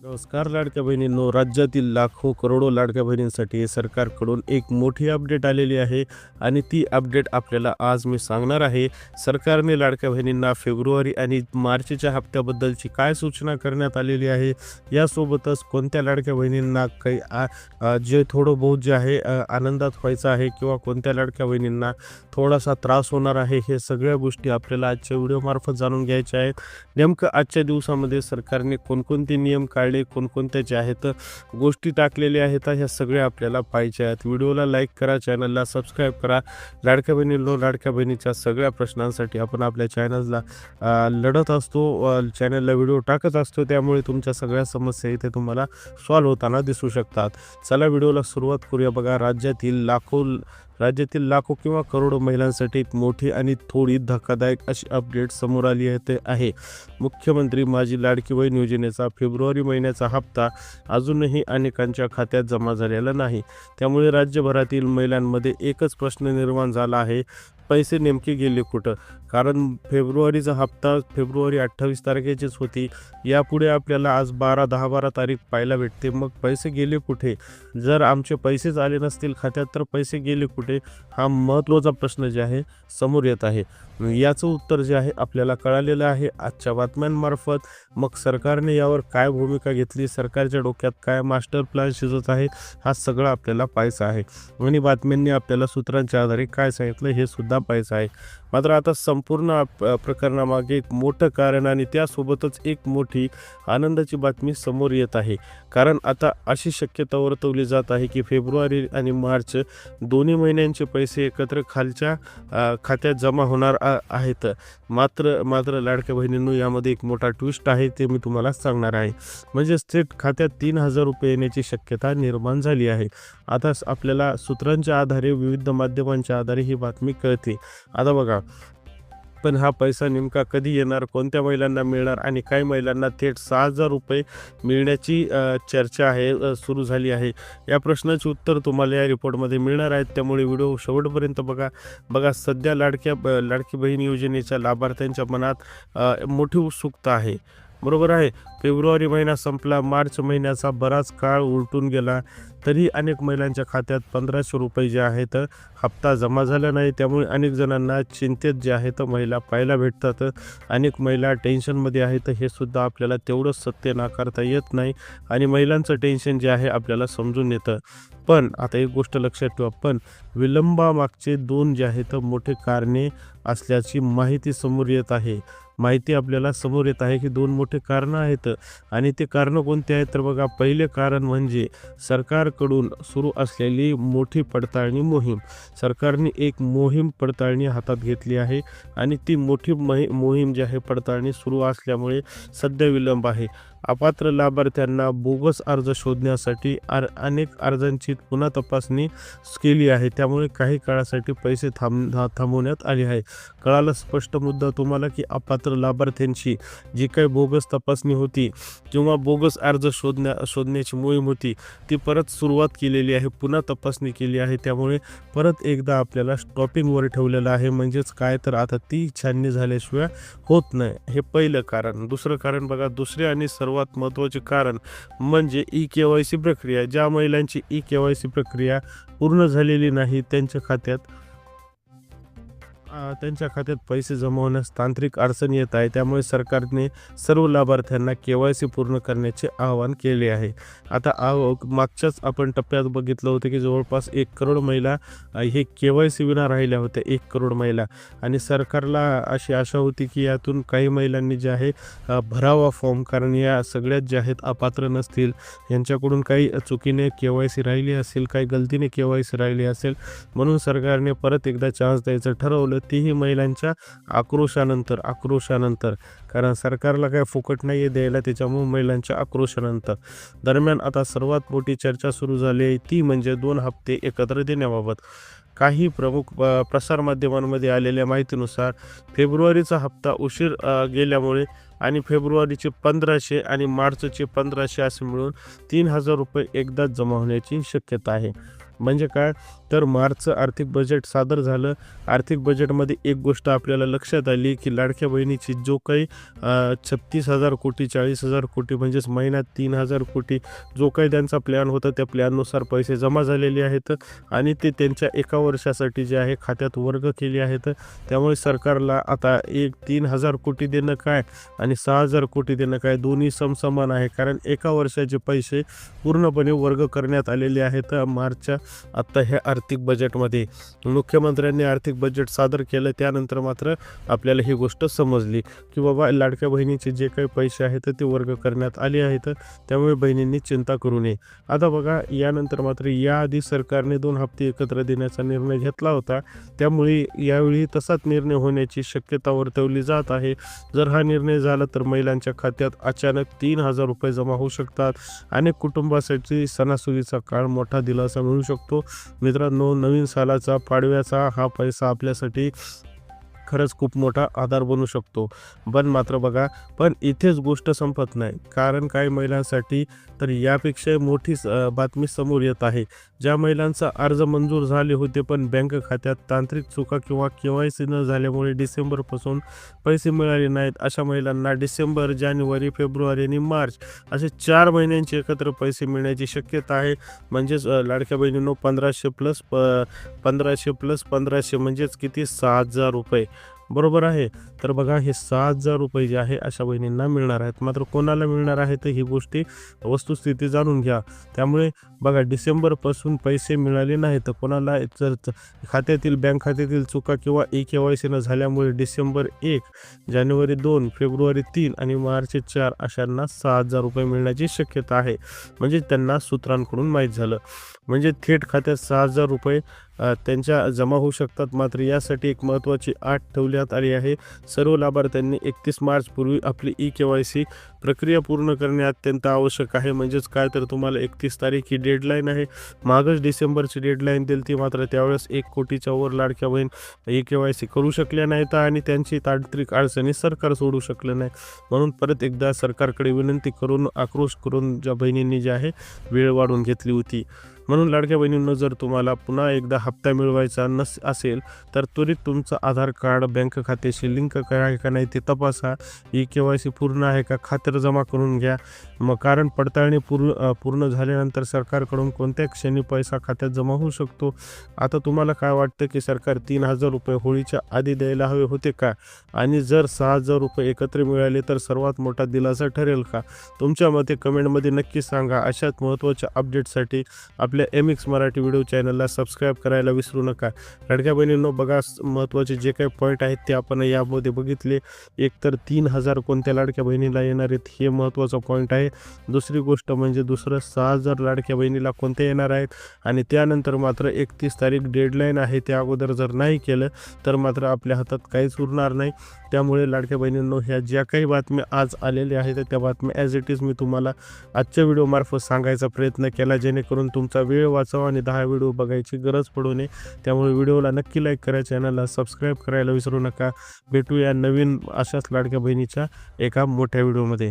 नमस्कार लाडक्या बहिणींनो, राज्यातील लाखो करोडो लाडक्या बहिणींसाठी सरकारकडून एक मोठी अपडेट आलेली आहे आणि ती अपडेट आपल्याला आज मी सांगणार आहे. सरकारने लाडक्या बहिणींना फेब्रुवारी आणि मार्चच्या हप्त्याबद्दलची काय सूचना करण्यात आलेली आहे, यासोबतच कोणत्या लाडक्या बहिणींना काही जे थोडं बहुत जे आहे आनंदात व्हायचं आहे किंवा कोणत्या लाडक्या बहिणींना थोडासा त्रास होणार आहे, हे सगळ्या गोष्टी आपल्याला आजच्या व्हिडिओमार्फत जाणून घ्यायच्या आहेत. नेमकं आजच्या दिवसामध्ये सरकारने कोणकोणते नियम काढले, कोणकोणत्या जे आहेत गोष्टी टाकलेल्या आहेत, ह्या सगळ्या आपल्याला पाहिजे आहेत. व्हिडिओला लाईक करा, चॅनलला सबस्क्राईब करा. लाडक्या बहिणींनो, लाडक्या बहिणीच्या सगळ्या प्रश्नांसाठी आपण आपल्या चॅनलला लढत असतो, चॅनलला व्हिडिओ टाकत असतो, त्यामुळे तुमच्या सगळ्या समस्या इथे तुम्हाला सॉल्व्ह होताना दिसू शकतात. चला व्हिडिओला सुरुवात करूया. बघा, राज्यातील लाखो किंवा करोडो महिलांसाठी एक मोठी आणि थोडी धक्कादायक अशी अपडेट समोर आली आहे. मुख्यमंत्री माझी लाडकी बहीण योजनेचा फेब्रुवारी महिन्याचा हप्ता अजूनही अनेकांच्या खात्यात जमा झालेला नाही. त्यामुळे राज्यभरातील महिलांमध्ये एकच प्रश्न निर्माण झाला आहे, पैसे नेमके गेले कुठं? कारण फेब्रुवारीचा हप्ता फेब्रुवारी 28 तारखेचीच होती. यापुढे आपल्याला आज 10-12 तारीख पाहायला भेटते. मग पैसे गेले कुठे? जर आमचे पैसेच आले नसतील खात्यात तर पैसे गेले कुठे? हा महत्त्वाचा प्रश्न जे आहे समोर येत आहे. याचं उत्तर जे आहे आपल्याला कळालेलं आहे आजच्या बातम्यांमार्फत. मग सरकारने यावर काय भूमिका घेतली, सरकारच्या डोक्यात काय मास्टर प्लॅन शिजत आहे, हा सगळं आपल्याला पाहायचं आहे. आणि बातम्यांनी आपल्याला सूत्रांच्या आधारे काय सांगितलं हे सुद्धा पाहायचं आहे. मात्र आता संपूर्ण प्रकरणामागे एक मोठं कारण आणि त्यासोबतच एक मोठी आनंदाची बातमी समोर येत आहे. कारण आता अशी शक्यता वर्तवली जात आहे की फेब्रुवारी आणि मार्च दोन्ही महिन्यांचे पैसे एकत्र खालच्या खात्यात जमा होणार आहेत. मात्र लाडक्या बहिणींनो, यामध्ये एक मोठा ट्विस्ट आहे, ते मी तुम्हाला सांगणार आहे. म्हणजेच थेट खात्यात 3,000 रुपये येण्याची शक्यता निर्माण झाली आहे. आता आपल्याला सूत्रांच्या आधारे, विविध माध्यमांच्या आधारे ही बातमी कळते. आता बघा, पण हा पैसा नेमका कधी येणार, कोणत्या महिलांना मिळणार आणि काही महिलांना थेट 6,000 रुपये मिळण्याची चर्चा आहे, सुरू झाली आहे. या प्रश्नाचे उत्तर तुम्हाला या रिपोर्टमध्ये मिळणार आहेत, त्यामुळे व्हिडिओ शेवटपर्यंत बघा. सध्या लाडकी बहीण योजनेच्या लाभार्थ्यांच्या मनात मोठी उत्सुकता आहे, बरोबर आहे. फेब्रुवारी महिना संपला, मार्च महिन्याचा बराच काळ उलटून गेला, तरी अनेक महिलांच्या खात्यात 1,500 रुपये जे आहेत हप्ता जमा झाला नाही. त्यामुळे अनेक जणांना चिंतेत जे आहेत महिला पाहायला भेटतात. अनेक महिला टेन्शनमध्ये आहेत, हे सुद्धा आपल्याला तेवढंच सत्य नाकारता येत नाही आणि महिलांचं टेन्शन जे आहे आपल्याला समजून येतं. पण आता एक गोष्ट लक्षात ठेवा, पण विलंबामागचे 2 जे आहेत मोठे कारणे असल्याची माहिती समोर येत आहे. आपल्याला समोर येत आहे की 2 मोठे कारणं आहेत आणि ते कारणं कोणते आहेत तर बघा, पहिले कारण म्हणजे सरकारकडून सुरू असलेली मोठी पडताळणी मोहीम. सरकारने एक पडताळणी हातात घेतली आहे आणि ती मोठी मोहीम जी आहे, पडताळणी सुरू असल्यामुळे सध्या विलंब आहे. अपात्र लाभार्थ्यांना बोगस अर्ज शोधण्यासाठी अनेक अर्जांची पुन्हा तपासणी केली आहे. त्यामुळे काही काळासाठी पैसे थांबवण्यात आले आहे. कळालं स्पष्ट मुद्दा तुम्हाला की अपात्र लाभार्थ्यांची जी काही बोगस तपासणी होती किंवा बोगस अर्ज शोधण्याची मोहीम होती, ती परत सुरुवात केलेली आहे, पुन्हा तपासणी केली आहे. त्यामुळे परत एकदा आपल्याला स्टॉपिंगवर ठेवलेलं आहे. म्हणजेच काय तर आता ती छाननी झाल्याशिवाय होत नाही. हे पहिलं कारण. दुसरं कारण बघा, दुसरे आणि सर्वात महत्त्वाचे कारण म्हणजे KYC प्रक्रिया. ज्या महिलांची KYC प्रक्रिया पूर्ण झालेली नाही, त्यांच्या खात्यात पैसे जमा होण्यास तांत्रिक अडचण येत आहे. त्यामुळे सरकारने सर्व लाभार्थ्यांना KYC पूर्ण करण्याचे आवाहन केले आहे. आता मागच्याच आपण टप्प्यात बघितलं होतं की जवळपास 1 करोड महिला हे KYC विना राहिल्या होत्या, 1 करोड महिला. आणि सरकारला अशी आशा होती की यातून काही महिलांनी जे आहे भरावा फॉर्म, कारण या सगळ्यात जे आहेत अपात्र नसतील, यांच्याकडून काही चुकीने KYC राहिली असेल, काही गलतीने KYC राहिली असेल, म्हणून सरकारने परत एकदा चान्स द्यायचं ठरवलं, तीही महिलांच्या आक्रोशानंतर. कारण सरकारला काय फुकट नाही आहे द्यायला, त्याच्यामुळे महिलांच्या आक्रोशानंतर. दरम्यान आता सर्वात मोठी चर्चा सुरू झाली आहे, ती म्हणजे 2 हप्ते एकत्र देण्याबाबत. काही प्रमुख प्रसारमाध्यमांमध्ये आलेल्या माहितीनुसार फेब्रुवारीचा हप्ता उशीर गेल्यामुळे आणि फेब्रुवारीचे 1,500 आणि मार्चचे 1,500 असे मिळून 3,000 रुपये एकदाच जमा होण्याची शक्यता आहे. म्हणजे काय, तर मार्चचं आर्थिक बजेट सादर झालं. आर्थिक बजेटमध्ये एक गोष्ट आपल्याला लक्षात आली की लाडक्या बहिणीची जो काही 36,000 कोटी 40,000 कोटी म्हणजेच महिन्यात 3,000 कोटी जो काही त्यांचा प्लॅन होता त्या प्लॅननुसार पैसे जमा झालेले आहेत आणि ते त्यांच्या एका वर्षासाठी जे आहे खात्यात वर्ग केले आहेत. त्यामुळे सरकारला आता 3,000 कोटी देणं काय आणि 6,000 कोटी देणं काय दोन्ही समसमान आहे, कारण एका वर्षाचे पैसे पूर्णपणे वर्ग करण्यात आलेले आहेत मार्चच्या आत्ता ह्या आर्थिक बजेटमध्ये. मुख्यमंत्र्यांनी आर्थिक बजेट सादर केलं त्यानंतर मात्र आपल्याला ही गोष्ट समजली की बाबा लाडक्या बहिणीचे जे काही पैसे आहेत ते वर्ग करण्यात आले आहेत, त्यामुळे बहिणींनी चिंता करू नये. आता बघा, यानंतर मात्र याआधी सरकारने 2 हप्ते एकत्र देण्याचा निर्णय घेतला होता, त्यामुळे यावेळी तसाच निर्णय होण्याची शक्यता वर्तवली जात आहे. जर हा निर्णय झाला तर महिलांच्या खात्यात अचानक 3,000 रुपये जमा होऊ शकतात. अनेक कुटुंबासाठी सणासुदीचा काळ मोठा दिलासा मिळू शकतो. मित्रांनो, नवीन सालाचा पाडव्याचा हा पैसा आपल्यासाठी खरंच खूप मोठा आधार बनू शकतो. पण मात्र बघा, पण इथेच गोष्ट संपत नाही, कारण काही महिलांसाठी तर यापेक्षा मोठी बातमी समोर येत आहे. ज्या महिलांचा अर्ज मंजूर झाले होते पण बँक खात्यात तांत्रिक चुका किंवा KYC न झाल्यामुळे डिसेंबरपासून पैसे मिळाले नाहीत, अशा महिलांना डिसेंबर, जानेवारी, फेब्रुवारी आणि मार्च असे 4 महिन्यांचे एकत्र पैसे मिळण्याची शक्यता आहे. म्हणजेच लाडक्या बहिणींनो 1500 प्लस 1500 म्हणजेच किती 6,000 रुपये, बरोबर आहे. तर बघा, हे 6,000 रुपये जे आहे अशा बहिणींना मिळणार आहेत. मात्र कोणाला मिळणार आहे तर ही गोष्टी वस्तुस्थिती जाणून घ्या. त्यामुळे बघा, डिसेंबरपासून पैसे मिळाले नाही तर कोणाला जर खात्यातील बँक खात्यातील चुका किंवा KYC न झाल्यामुळे डिसेंबर 1, जानेवारी 2, फेब्रुवारी 3 आणि मार्च 4 अशांना 6,000 रुपये मिळण्याची शक्यता आहे. म्हणजे त्यांना सूत्रांकडून माहीत झालं, म्हणजे थेट खात्यात 6,000 रुपये त्यांच्या जमा होऊ शकतात. मात्र यासाठी एक महत्त्वाची अट ठेवण्यात आली आहे. सर्व लाभार्थ्यांनी 31 मार्चपूर्वी आपली KYC प्रक्रिया पूर्ण करणे अत्यंत आवश्यक आहे. म्हणजेच काय, तर तुम्हाला 31 तारीख ही डेडलाईन आहे. मागच डिसेंबरची डेडलाईन दिली ती, मात्र त्यावेळेस 1 कोटीच्या वर लाडक्या बहीण KYC करू शकल्या नाहीत आणि त्यांची तांत्रिक अडचणी सरकार सोडू शकलं नाही. म्हणून परत एकदा सरकारकडे विनंती करून आक्रोश करून ज्या बहिणींनी जे आहे वेळ वाढवून घेतली होती. म्हणून लाडक्या बहिणींनो, जर तुम्हाला पुन्हा एकदा हप्ता मिळवायचा असेल तर त्वरित तुमचं आधार कार्ड बँक खात्याशी लिंक आहे का नाही ते तपासा. KYC पूर्ण आहे का खात्यात जमा करून घ्या. मग कारण पडताळणी पूर्ण झाल्यानंतर सरकारकडून कोणत्या क्षणी पैसा खात्यात जमा होऊ शकतो. आता तुम्हाला काय वाटतं की सरकार 3,000 रुपये होळीच्या आधी द्यायला हवे होते का, आणि जर 6,000 रुपये एकत्र मिळाले तर सर्वात मोठा दिलासा ठरेल का? तुमच्या मते कमेंटमध्ये नक्की सांगा. अशाच महत्त्वाच्या अपडेटसाठी आपल्या MX मराठी व्हिडिओ चॅनलला सबस्क्राईब करायला विसरू नका. लाडक्या बहिणींनो, बघा, महत्त्वाचे जे काही पॉईंट आहेत ते आपण यामध्ये बघितले. एक तर 3,000 कोणत्या लाडक्या बहिणीला येणार आहेत हे महत्त्वाचा पॉईंट आहे. दुसरी गोष्ट म्हणजे 6,000 लाडक्या बहिणीला कोणत्या येणार आहेत, आणि त्यानंतर मात्र 31 तारीख डेडलाईन आहे, त्या अगोदर जर नाही केलं तर मात्र आपल्या हातात काहीच उरणार नाही. त्यामुळे लाडक्या बहिणींनो, ह्या ज्या काही बातम्या आज आलेल्या आहेत त्या बातम्या ॲज इट इज मी तुम्हाला आजच्या व्हिडिओमार्फत सांगायचा प्रयत्न केला, जेणेकरून तुमचा वेळ वाचावा आणि 10 व्हिडिओ बघायची गरज पडू नये. त्यामुळे व्हिडिओला नक्की लाईक करा, चॅनलला सबस्क्राईब करायला विसरू नका. भेटूया नवीन अशाच लाडक्या बहिणीच्या एका मोठ्या व्हिडिओमध्ये.